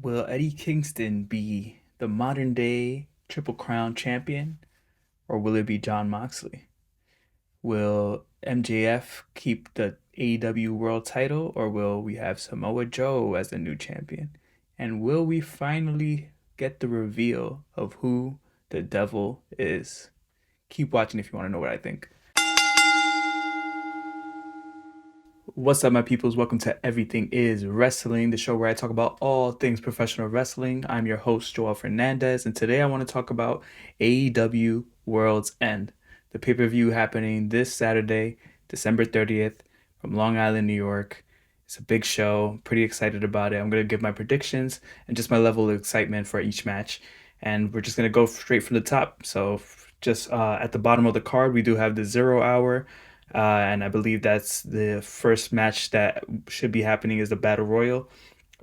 Will Eddie Kingston be the modern day Triple Crown champion, or will it be Jon Moxley? Will MJF keep the AEW World title, or will we have Samoa Joe as the new champion? And will we finally get the reveal of who the devil is? Keep watching if you want to know what I think. What's up, my peoples? Welcome to Everything is Wrestling, the show where I talk about all things professional wrestling. I'm your host, Joel Fernandez, and today I want to talk about AEW World's End, the pay per view happening this Saturday, December 30th, from Long Island, New York. It's a big show. Pretty excited about it. I'm going to give my predictions and just my level of excitement for each match. And we're just going to go straight from the top. So, just at the bottom of the card, we do have the 0 hour. And I believe that's the first match that should be happening is the Battle Royal.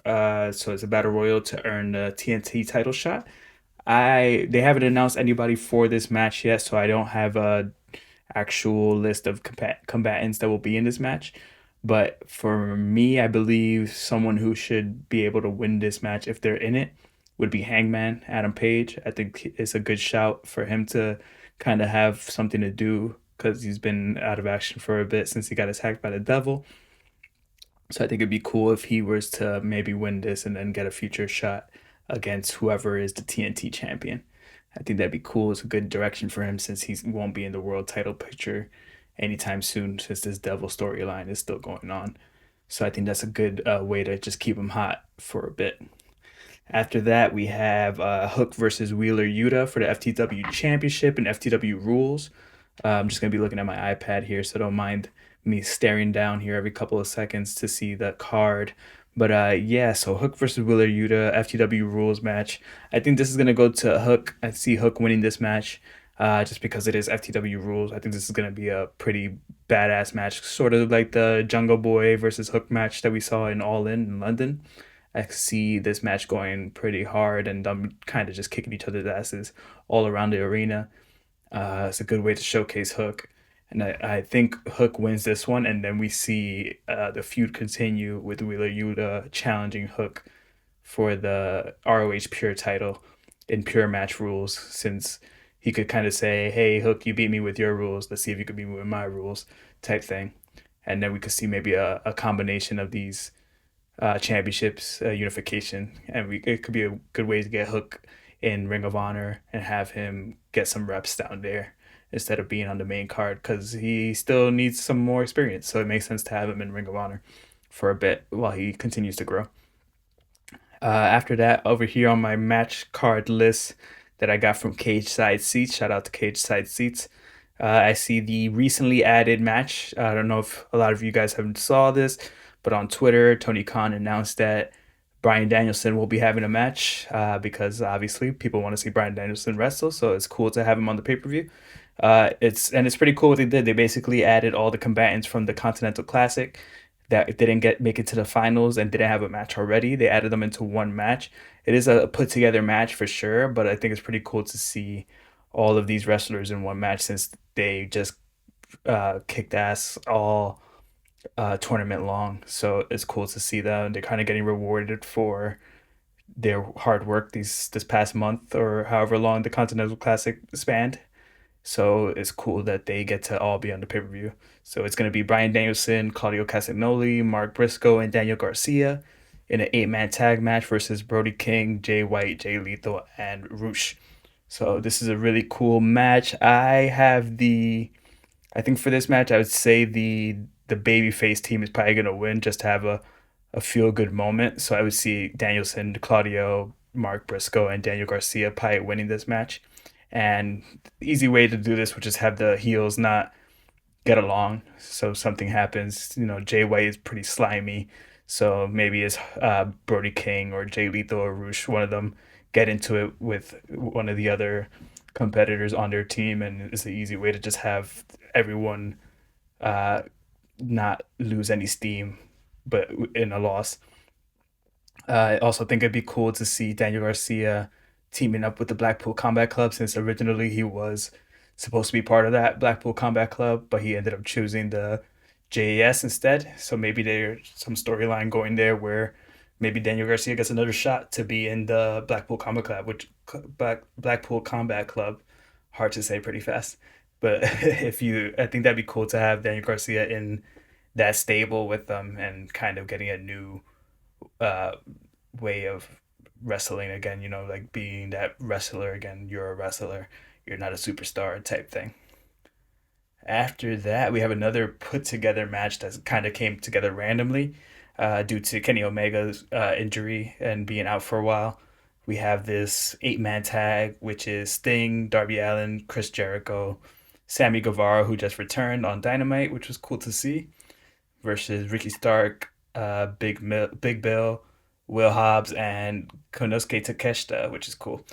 So it's a Battle Royal to earn the TNT title shot. They haven't announced anybody for this match yet, so I don't have a actual list of combatants that will be in this match. But for me, I believe someone who should be able to win this match if they're in it would be Hangman Adam Page. I think it's a good shout for him to kind of have something to do because he's been out of action for a bit since he got attacked by the devil. So I think it'd be cool if he was to maybe win this and then get a future shot against whoever is the TNT champion. I think that'd be cool. It's a good direction for him since he won't be in the world title picture anytime soon since this devil storyline is still going on. So I think that's a good way to just keep him hot for a bit. After that, we have Hook versus Wheeler Yuta for the FTW Championship and FTW Rules. I'm just going to be looking at my iPad here, so don't mind me staring down here every couple of seconds to see the card. But yeah, so Hook versus Wheeler Yuta, FTW Rules match. I think this is going to go to Hook. I see Hook winning this match just because it is FTW Rules. I think this is going to be a pretty badass match, sort of like the Jungle Boy versus Hook match that we saw in Allin in London. I see this match going pretty hard and them kind of just kicking each other's asses all around the arena. It's a good way to showcase Hook. And I think Hook wins this one, and then we see the feud continue with Wheeler Yuta challenging Hook for the ROH Pure title in Pure Match Rules, since he could kind of say, hey, Hook, you beat me with your rules. Let's see if you could beat me with my rules type thing. And then we could see maybe a combination of these championships, unification. And it could be a good way to get Hook in Ring of Honor and have him get some reps down there instead of being on the main card because he still needs some more experience. So it makes sense to have him in Ring of Honor for a bit while he continues to grow. After that, over here on my match card list that I got from Cage Side Seats, shout out to Cage Side Seats. I see the recently added match. I don't know if a lot of you guys haven't saw this, but on Twitter, Tony Khan announced that Bryan Danielson will be having a match because obviously people want to see Bryan Danielson wrestle, so it's cool to have him on the pay-per-view. It's pretty cool what they did. They basically added all the combatants from the Continental Classic that didn't make it to the finals and didn't have a match already. They added them into one match. It is a put together match for sure, but I think it's pretty cool to see all of these wrestlers in one match since they just kicked ass all tournament long. So it's cool to see them. They're kind of getting rewarded for their hard work this past month or however long the Continental Classic spanned. So it's cool that they get to all be on the pay per view. So it's going to be Bryan Danielson, Claudio Castignoli, Mark Briscoe, and Daniel Garcia in an 8-man tag match versus Brody King, Jay White, Jay Lethal, and Roosh. So this is a really cool match. I think for this match, I would say the babyface team is probably gonna win just to have a feel good moment. So I would see Danielson, Claudio, Mark Briscoe, and Daniel Garcia probably winning this match. And the easy way to do this would just have the heels not get along. So something happens. You know, Jay White is pretty slimy. So maybe it's Brody King or Jay Lethal or Roosh, one of them get into it with one of the other competitors on their team, and it's an easy way to just have everyone uh, not lose any steam, but in a loss. I also think it'd be cool to see Daniel Garcia teaming up with the Blackpool Combat Club since originally he was supposed to be part of that Blackpool Combat Club, but he ended up choosing the JAS instead. So maybe there's some storyline going there where maybe Daniel Garcia gets another shot to be in the Blackpool Combat Club, Blackpool Combat Club, hard to say pretty fast. But I think that'd be cool to have Daniel Garcia in that stable with them and kind of getting a new uh, way of wrestling again. Like being that wrestler again. You're a wrestler. You're not a superstar type thing. After that, we have another put together match that kind of came together randomly due to Kenny Omega's injury and being out for a while. We have this 8-man tag, which is Sting, Darby Allin, Chris Jericho, Sammy Guevara, who just returned on Dynamite, which was cool to see, versus Ricky Stark, Big Bill, Will Hobbs, and Konosuke Takeshita, which is cool.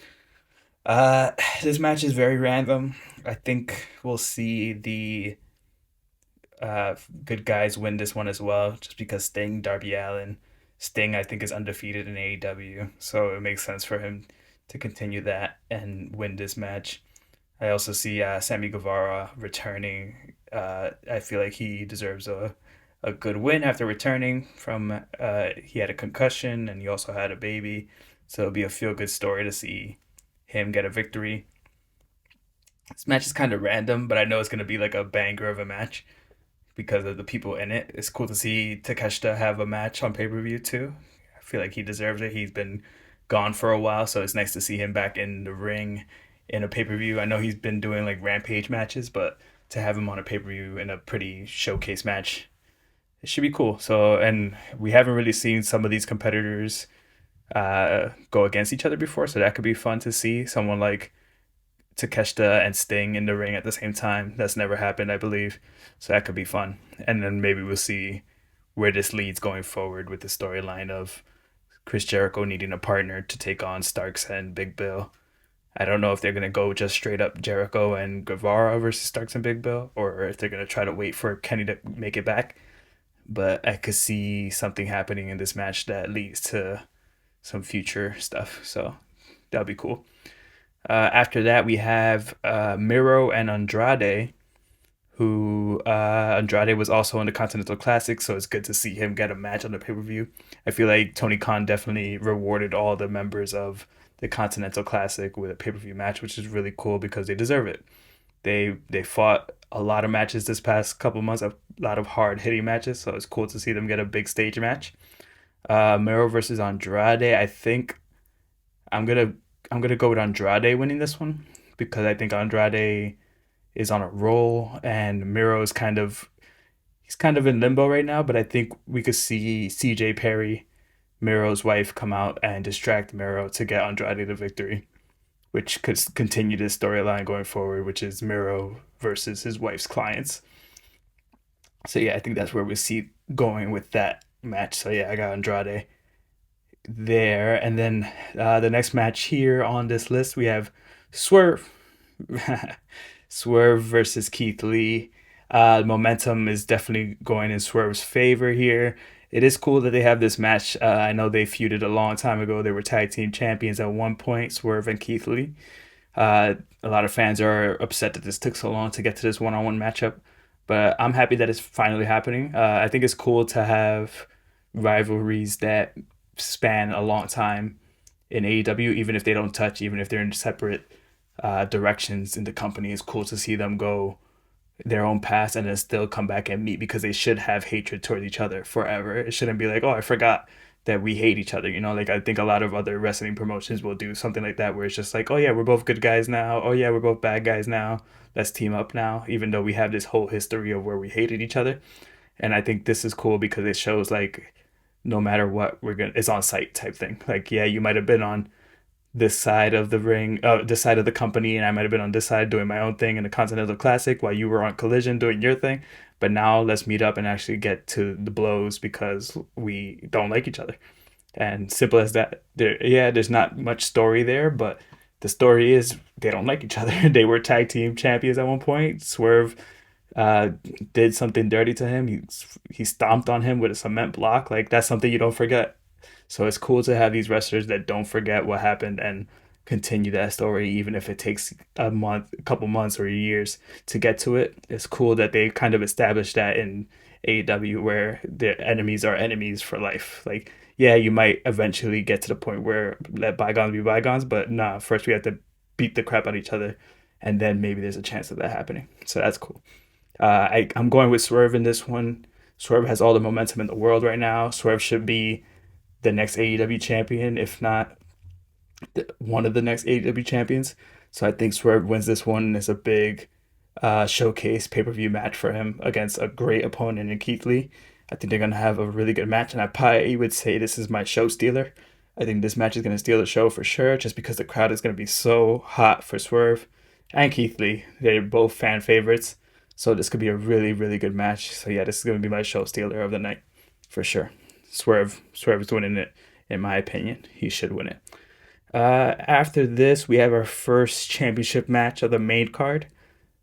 Uh, this match is very random. I think we'll see the good guys win this one as well, just because Darby Allin, Sting, I think is undefeated in AEW, so it makes sense for him to continue that and win this match. I also see Sammy Guevara returning. I feel like he deserves a good win after returning from. He had a concussion and he also had a baby, so it'll be a feel good story to see him get a victory. This match is kind of random, but I know it's going to be like a banger of a match because of the people in it. It's cool to see Takeshita have a match on pay per view too. I feel like he deserves it. He's been gone for a while, so it's nice to see him back in the ring in a pay per view. I know he's been doing like Rampage matches, but to have him on a pay per view in a pretty showcase match, it should be cool. So, and we haven't really seen some of these competitors go against each other before, so that could be fun to see. Someone like Takeshita and Sting in the ring at the same time. That's never happened, I believe. So that could be fun. And then maybe we'll see where this leads going forward with the storyline of Chris Jericho needing a partner to take on Starks and Big Bill. I don't know if they're gonna go just straight up Jericho and Guevara versus Starks and Big Bill, or if they're gonna try to wait for Kenny to make it back. But I could see something happening in this match that leads to some future stuff. So that'll be cool. After that, we have Miro and Andrade, who Andrade was also in the Continental Classic, so it's good to see him get a match on the pay per view. I feel like Tony Khan definitely rewarded all the members of the Continental Classic with a pay per view match, which is really cool because they deserve it. They fought a lot of matches this past couple months, a lot of hard hitting matches, so it's cool to see them get a big stage match. Miro versus Andrade. I think I'm gonna I'm gonna go with Andrade winning this one because I think Andrade is on a roll and Miro is he's kind of in limbo right now. But I think we could see CJ Perry, Miro's wife, come out and distract Miro to get Andrade the victory, which could continue this storyline going forward, which is Miro versus his wife's clients. So yeah, I think that's where we see going with that match. So yeah, I got Andrade there. And then the next match here on this list, we have Swerve. Swerve versus Keith Lee. Momentum is definitely going in Swerve's favor here. It is cool that they have this match. I know they feuded a long time ago. They were tag team champions at one point, Swerve and Keith Lee. A lot of fans are upset that this took so long to get to this one-on-one matchup, but I'm happy that it's finally happening. I think it's cool to have rivalries that span a long time in AEW, even if they don't touch, even if they're in separate directions in the company. It's cool to see them go their own paths and then still come back and meet because they should have hatred towards each other forever. It shouldn't be like, oh, I forgot that we hate each other. Like I think a lot of other wrestling promotions will do something like that where it's just like, oh yeah, we're both good guys now. Oh yeah, we're both bad guys now. Let's team up now, even though we have this whole history of where we hated each other. And I think this is cool because it shows like no matter what, it's on site type thing. Like, yeah, you might have been on this side of the ring, this side of the company, and I might have been on this side doing my own thing in the Continental Classic while you were on Collision doing your thing. But now let's meet up and actually get to the blows because we don't like each other. And simple as that. There's not much story there, but the story is they don't like each other. They were tag team champions at one point. Swerve uh, did something dirty to him. He stomped on him with a cement block. Like that's something you don't forget. So it's cool to have these wrestlers that don't forget what happened and continue that story, even if it takes a month, a couple months, or years to get to it. It's cool that they kind of established that in AEW, where their enemies are enemies for life. Like yeah, you might eventually get to the point where let bygones be bygones, but nah, first we have to beat the crap out of each other, and then maybe there's a chance of that happening. So that's cool. I'm going with Swerve in this one. Swerve has all the momentum in the world right now. Swerve should be the next AEW champion, if not one of the next AEW champions. So I think Swerve wins this one. It's a big showcase pay-per-view match for him against a great opponent in Keith Lee. I think they're gonna have a really good match, and I probably would say this is my show stealer. I think this match is gonna steal the show for sure, just because the crowd is gonna be so hot for Swerve and Keith Lee. They're both fan favorites, so this could be a really, really good match. So yeah, this is gonna be my show stealer of the night for sure. Swerve is winning it, in my opinion. He should win it. After this, we have our first championship match of the main card,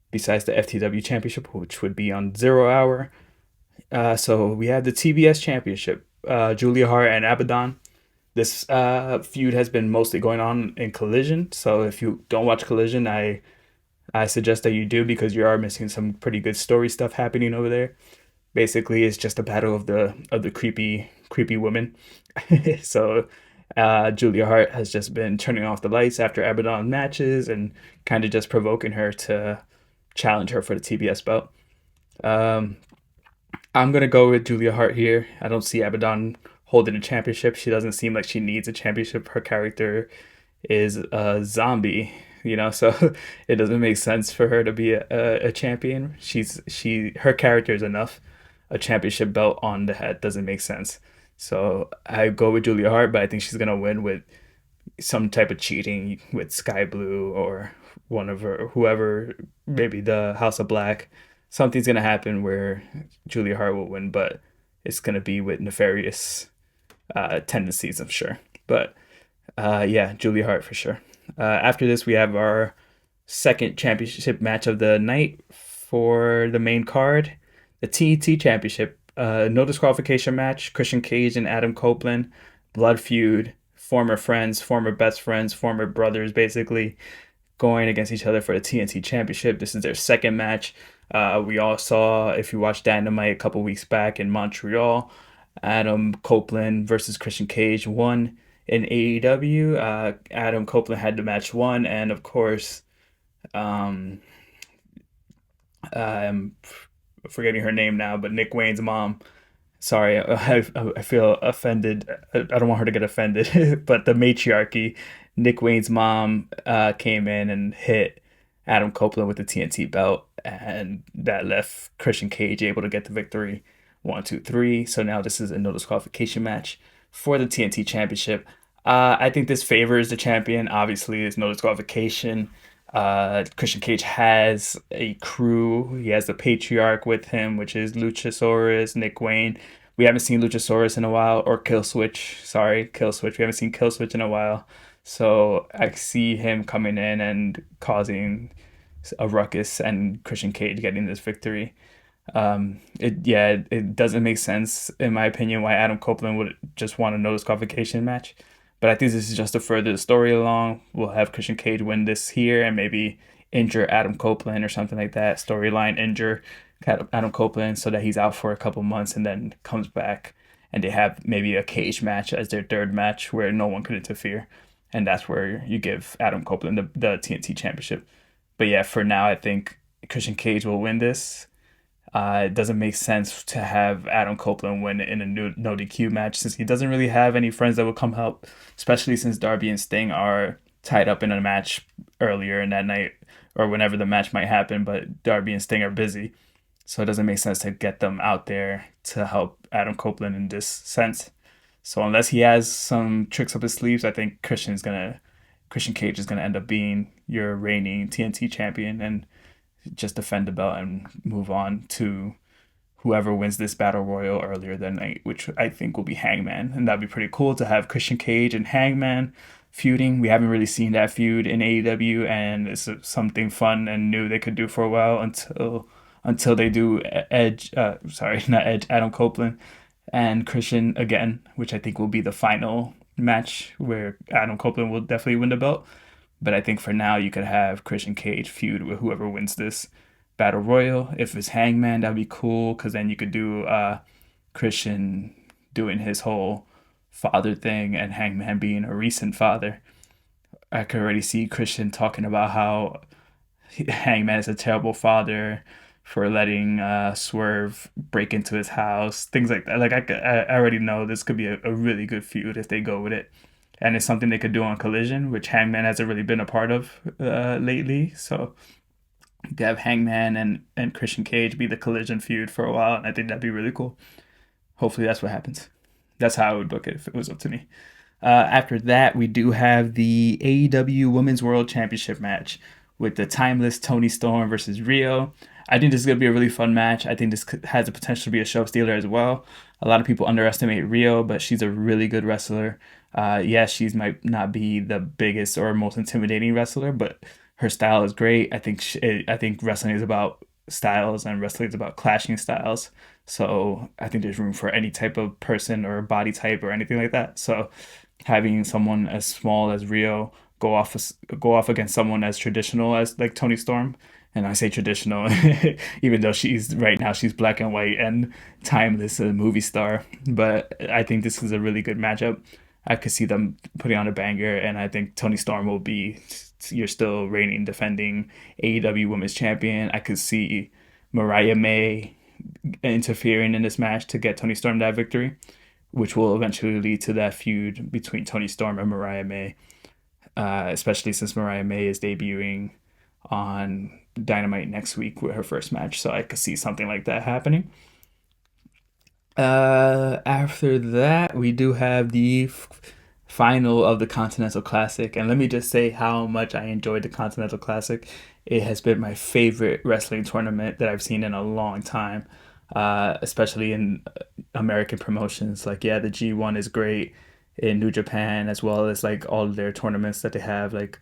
besides the FTW championship, which would be on 0 Hour. So we have the TBS championship, Julia Hart and Abadon. This feud has been mostly going on in Collision. So if you don't watch Collision, I suggest that you do, because you are missing some pretty good story stuff happening over there. Basically, it's just a battle of the creepy women. So Julia Hart has just been turning off the lights after Abadon matches and kind of just provoking her to challenge her for the TBS belt. Um, I'm gonna go with Julia Hart here. I don't see Abadon holding a championship. She doesn't seem like she needs a championship. Her character is a zombie, so it doesn't make sense for her to be a champion. Her character is enough. A championship belt on the head doesn't make sense. So I go with Julia Hart, but I think she's gonna win with some type of cheating with Sky Blue or one of her whoever, maybe the House of Black. Something's gonna happen where Julia Hart will win, but it's gonna be with nefarious tendencies, I'm sure. But yeah, Julia Hart for sure. After this, we have our second championship match of the night for the main card, the TET Championship. No disqualification match. Christian Cage and Adam Copeland, blood feud. Former friends, former best friends, former brothers, basically going against each other for the TNT Championship. This is their second match. We all saw, if you watched Dynamite a couple weeks back in Montreal, Adam Copeland versus Christian Cage won in AEW. Adam Copeland had the match won, and of course, um, I'm forgetting her name now, but Nick Wayne's mom. Sorry, I feel offended. I don't want her to get offended, but the matriarchy, Nick Wayne's mom, came in and hit Adam Copeland with the TNT belt, and that left Christian Cage able to get the victory. 1, 2, 3. So now this is a no disqualification match for the TNT Championship. I think this favors the champion. Obviously, there's no disqualification. Christian Cage has a crew. He has the Patriarch with him, which is Luchasaurus, Nick Wayne. We haven't seen Luchasaurus in a while, or Killswitch. Sorry, Killswitch. We haven't seen Killswitch in a while. So I see him coming in and causing a ruckus and Christian Cage getting this victory. It doesn't make sense, in my opinion, why Adam Copeland would just want a no disqualification match. But I think this is just to further the story along. We'll have Christian Cage win this here and maybe injure Adam Copeland or something like that. Storyline injure Adam Copeland so that he's out for a couple months and then comes back, and they have maybe a cage match as their third match where no one could interfere. And that's where you give Adam Copeland the TNT Championship. But yeah, for now, I think Christian Cage will win this. It doesn't make sense to have Adam Copeland win in a no DQ match, since he doesn't really have any friends that will come help, especially since Darby and Sting are tied up in a match earlier in that night or whenever the match might happen, but Darby and Sting are busy. So it doesn't make sense to get them out there to help Adam Copeland in this sense. So unless he has some tricks up his sleeves, I think Christian Cage is gonna end up being your reigning TNT champion and just defend the belt and move on to whoever wins this battle royal earlier that night, which I think will be Hangman. And that'd be pretty cool to have Christian Cage and Hangman feuding. We haven't really seen that feud in AEW, and it's something fun and new they could do for a while until they do not Edge, Adam Copeland and Christian again, which I think will be the final match where Adam Copeland will definitely win the belt. But I think for now, you could have Christian Cage feud with whoever wins this battle royal. If it's Hangman, that'd be cool, because then you could do Christian doing his whole father thing and Hangman being a recent father. I could already see Christian talking about how Hangman is a terrible father for letting Swerve break into his house, things like that. Like I already know this could be a really good feud if they go with it, and it's something they could do on Collision, which Hangman hasn't really been a part of lately. So you could have Hangman and Christian Cage be the Collision feud for a while, and I think that'd be really cool. Hopefully that's what happens. That's how I would book it if it was up to me. After that, we do have the AEW Women's World Championship match with the timeless Toni Storm versus Riho. I think this is going to be a really fun match. I think this has the potential to be a show stealer as well. A lot of people underestimate Riho, but she's a really good wrestler. Yeah, she might not be the biggest or most intimidating wrestler, but her style is great. I think wrestling is about styles and wrestling is about clashing styles. So I think there's room for any type of person or body type or anything like that. So having someone as small as Riho go off against someone as traditional as like Toni Storm, and I say traditional, even though she's black and white and timeless, a movie star. But I think this is a really good matchup. I could see them putting on a banger, and I think Toni Storm will be you're still reigning, defending AEW Women's Champion. I could see Mariah May interfering in this match to get Toni Storm that victory, which will eventually lead to that feud between Toni Storm and Mariah May, especially since Mariah May is debuting on Dynamite next week with her first match. So I could see something like that happening. After that, we do have the final of the Continental Classic. And let me just say how much I enjoyed the Continental Classic. It has been my favorite wrestling tournament that I've seen in a long time, especially in American promotions. Like, yeah, the G1 is great in New Japan, as well as like all of their tournaments that they have, like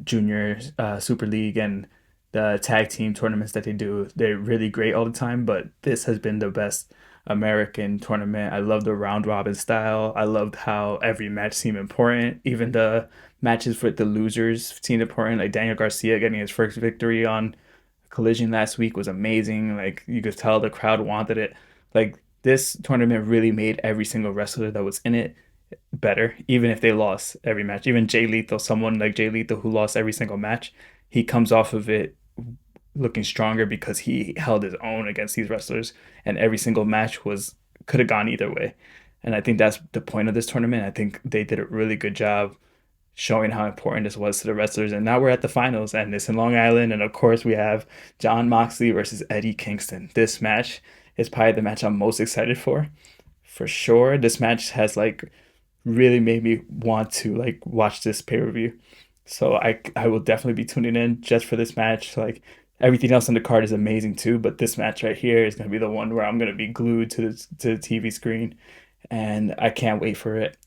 Junior Super League and the tag team tournaments that they do. They're really great all the time, but this has been the best American tournament. I love the round robin style. I loved how every match seemed important. Even the matches for the losers seemed important. Like Daniel Garcia getting his first victory on Collision last week was amazing. Like you could tell the crowd wanted it. Like this tournament really made every single wrestler that was in it better, even if they lost every match. Even Jay Lethal, someone like Jay Lethal who lost every single match, he comes off of it looking stronger because he held his own against these wrestlers, and every single match was could have gone either way. And I think that's the point of this tournament. I think they did a really good job showing how important this was to the wrestlers. And now we're at the finals, and it's in Long Island. And of course, we have Jon Moxley versus Eddie Kingston. This match is probably the match I'm most excited for sure. This match has like really made me want to like watch this pay-per-view. So I will definitely be tuning in just for this match. Like everything else on the card is amazing too, but this match right here is going to be the one where I'm going to be glued to the TV screen, and I can't wait for it.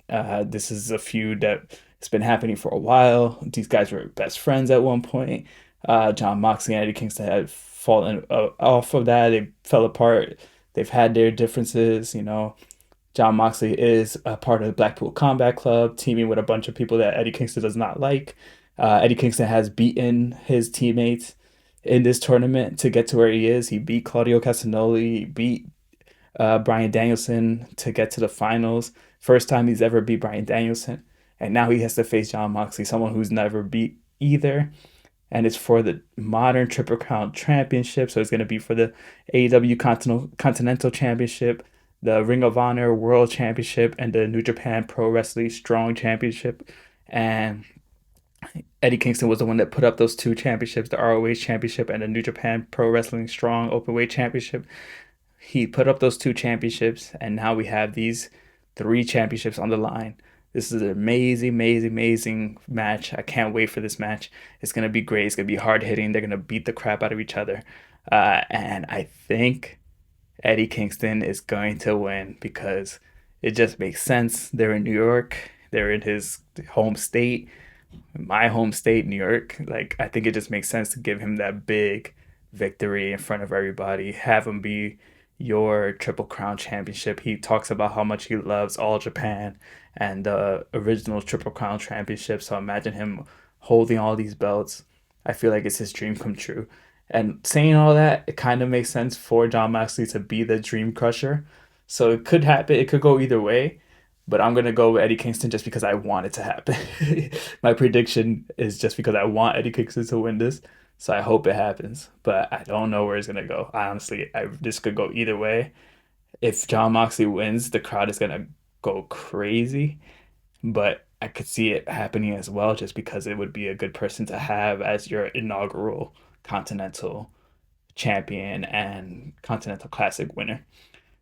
This is a feud that it's been happening for a while. These guys were best friends at one point. Jon Moxley and Eddie Kingston had fallen off of that. They fell apart. They've had their differences. Jon Moxley is a part of the Blackpool Combat Club, teaming with a bunch of people that Eddie Kingston does not like. Eddie Kingston has beaten his teammates in this tournament to get to where he is. He beat Claudio Castagnoli, he beat Bryan Danielson to get to the finals. First time he's ever beat Bryan Danielson. And now he has to face Jon Moxley, someone who's never beat either. And it's for the modern Triple Crown Championship. So it's going to be for the AEW Continental Championship, the Ring of Honor World Championship, and the New Japan Pro Wrestling Strong Championship. And Eddie Kingston was the one that put up those two championships, the ROH Championship and the New Japan Pro Wrestling Strong Openweight Championship. He put up those two championships, and now we have these three championships on the line. This is an amazing, amazing, amazing match. I can't wait for this match. It's going to be great. It's going to be hard hitting. They're going to beat the crap out of each other. And I think Eddie Kingston is going to win because it just makes sense. They're in New York. They're in his home state, my home state, New York. Like, I think it just makes sense to give him that big victory in front of everybody. Have him be your Triple Crown Championship. He talks about how much he loves All Japan and the original Triple Crown Championship. So imagine him holding all these belts. I feel like it's his dream come true. And saying all that, it kind of makes sense for Jon Moxley to be the Dream Crusher. So it could happen. It could go either way. But I'm gonna go with Eddie Kingston just because I want it to happen. My prediction is just because I want Eddie Kingston to win this, so I hope it happens. But I don't know where it's gonna go. This could go either way. If Jon Moxley wins, the crowd is gonna go crazy. But I could see it happening as well, just because it would be a good person to have as your inaugural Continental champion and Continental Classic winner.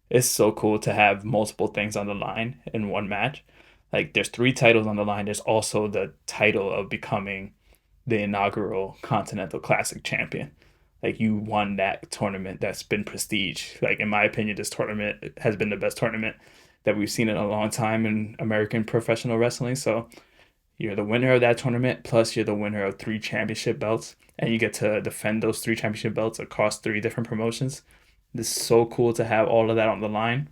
It's so cool to have multiple things on the line in one match. Like there's three titles on the line. There's also the title of becoming the inaugural Continental Classic champion. Like you won that tournament that's been prestige. Like in my opinion, this tournament has been the best tournament that we've seen in a long time in American professional wrestling. So you're the winner of that tournament, plus you're the winner of three championship belts, and you get to defend those three championship belts across three different promotions. This is so cool to have all of that on the line,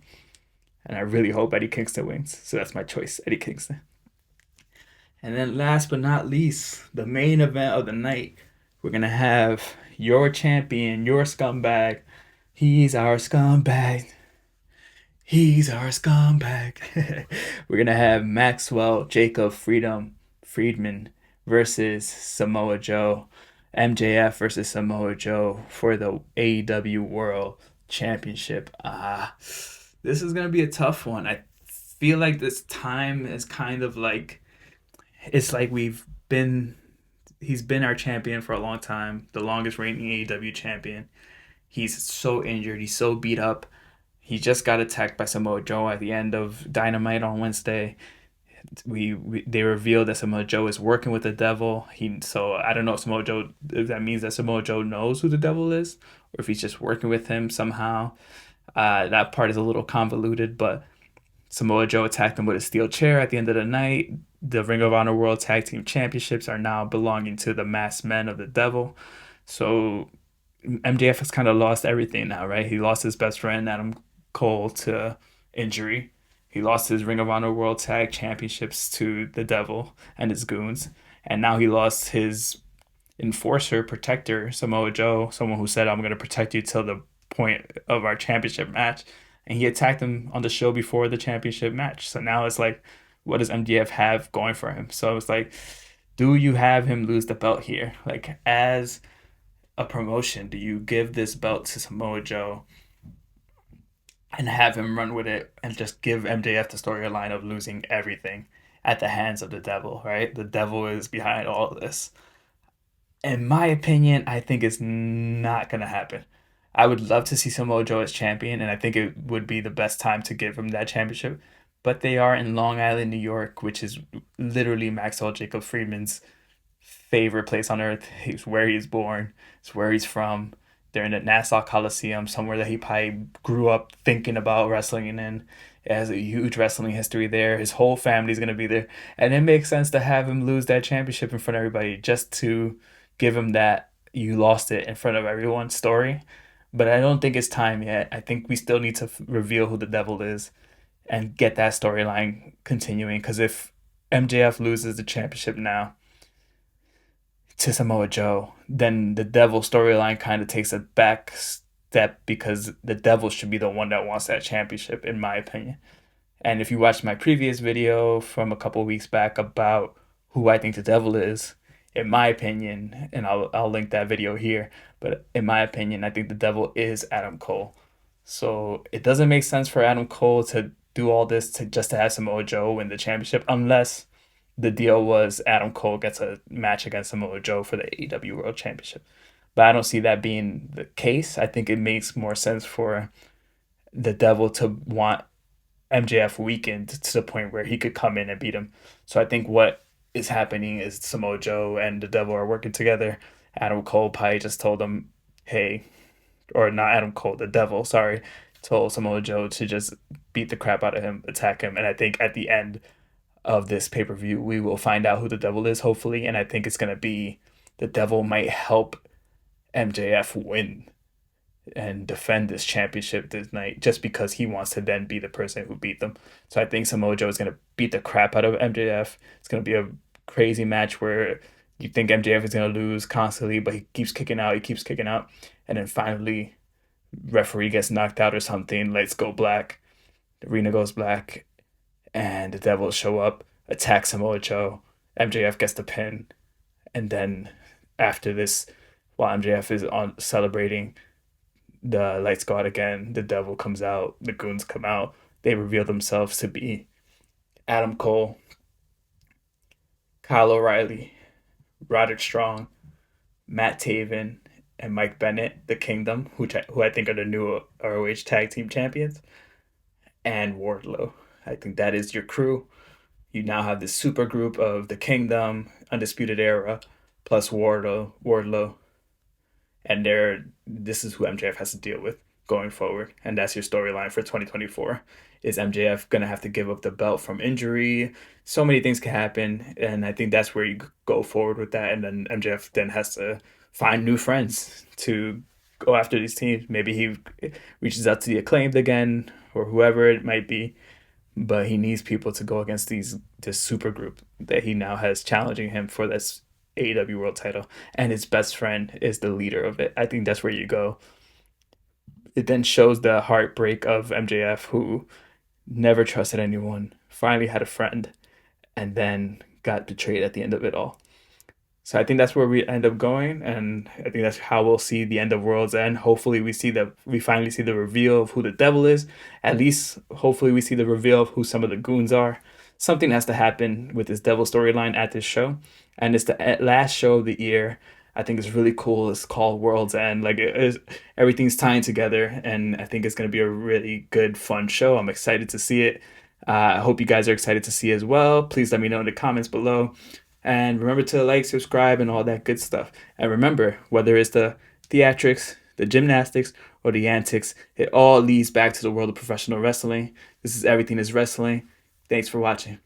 and I really hope Eddie Kingston wins. So that's my choice, Eddie Kingston. And then last but not least, the main event of the night, we're gonna have your champion, your scumbag. He's our scumbag. He's our scumbag. We're gonna have Maxwell Jacob Friedman versus Samoa Joe. MJF versus Samoa Joe for the AEW World Championship. This is gonna be a tough one. I feel like this time is kind of like it's like he's been our champion for a long time, the longest reigning AEW champion. He's so injured, he's so beat up. He just got attacked by Samoa Joe at the end of Dynamite on Wednesday. They revealed that Samoa Joe is working with the devil. So I don't know if that means that Samoa Joe knows who the devil is, or if he's just working with him somehow. That part is a little convoluted, but Samoa Joe attacked him with a steel chair at the end of the night. The Ring of Honor World Tag Team Championships are now belonging to the masked men of the devil. So MJF has kind of lost everything now, right? He lost his best friend, Adam Cole, to injury. He lost his Ring of Honor World Tag Championships to the devil and his goons. And now he lost his enforcer, protector, Samoa Joe, someone who said, I'm going to protect you till the point of our championship match. And he attacked him on the show before the championship match. So now it's like, what does MJF have going for him? So it's like, do you have him lose the belt here? Like, as a promotion, do you give this belt to Samoa Joe and have him run with it and just give MJF the storyline of losing everything at the hands of the devil, right? The devil is behind all of this. In my opinion, I think it's not going to happen. I would love to see Samoa Joe as champion, and I think it would be the best time to give him that championship. But they are in Long Island, New York, which is literally Maxwell Jacob Friedman's favorite place on earth. It's where he's born. It's where he's from. They're in the Nassau Coliseum, somewhere that he probably grew up thinking about wrestling in. It has a huge wrestling history there. His whole family's going to be there. And it makes sense to have him lose that championship in front of everybody just to give him that you lost it in front of everyone story. But I don't think it's time yet. I think we still need to reveal who the devil is and get that storyline continuing. Because if MJF loses the championship now to Samoa Joe, then the devil storyline kind of takes a back step, because the devil should be the one that wants that championship, in my opinion. And if you watched my previous video from a couple weeks back about who I think the devil is, in my opinion, and I'll link that video here, but in my opinion, I think the devil is Adam Cole. So it doesn't make sense for Adam Cole to do all this to have Samoa Joe win the championship, unless the deal was Adam Cole gets a match against Samoa Joe for the AEW World Championship. But I don't see that being the case. I think it makes more sense for the devil to want MJF weakened to the point where he could come in and beat him. So I think what is happening is Samoa Joe and the devil are working together. Adam Cole probably just told him, hey, or not Adam Cole, the devil, sorry, told Samoa Joe to just beat the crap out of him, attack him. And I think at the end of this pay-per-view, we will find out who the devil is, hopefully. And I think it's going to be the devil might help MJF win and defend this championship this night, just because he wants to then be the person who beat them. So I think Samoa Joe is going to beat the crap out of MJF. It's going to be a crazy match where you think MJF is going to lose constantly, but he keeps kicking out, and then finally referee gets knocked out or something, lights go black, the arena goes black, and the Devil show up, attack Samoa Joe. MJF gets the pin, and then after this, while MJF is on celebrating, the lights go out again. The Devil comes out. The goons come out. They reveal themselves to be Adam Cole, Kyle O'Reilly, Roderick Strong, Matt Taven, and Mike Bennett, the Kingdom, who I think are the new ROH Tag Team Champions, and Wardlow. I think that is your crew. You now have this super group of the Kingdom, Undisputed Era, plus Wardlow, and this is who MJF has to deal with going forward, and that's your storyline for 2024. Is MJF gonna have to give up the belt from injury? So many things can happen, and I think that's where you go forward with that. And then MJF then has to find new friends to go after these teams. Maybe he reaches out to the Acclaimed again, or whoever it might be, but he needs people to go against this super group that he now has challenging him for this AEW World Title, and his best friend is the leader of it. I think that's where you go. It then shows the heartbreak of MJF, who never trusted anyone, finally had a friend, and then got betrayed at the end of it all. So I think that's where we end up going, and I think that's how we'll see the end of World's End. Hopefully, we finally see the reveal of who the Devil is. At least, hopefully, we see the reveal of who some of the goons are. Something has to happen with this Devil storyline at this show, and it's the last show of the year. I think it's really cool. It's called World's End. Like everything's tying together, and I think it's going to be a really good, fun show. I'm excited to see it. I hope you guys are excited to see it as well. Please let me know in the comments below. And remember to like, subscribe, and all that good stuff. And remember, whether it's the theatrics, the gymnastics, or the antics, it all leads back to the world of professional wrestling. This is Everything is Wrestling. Thanks for watching.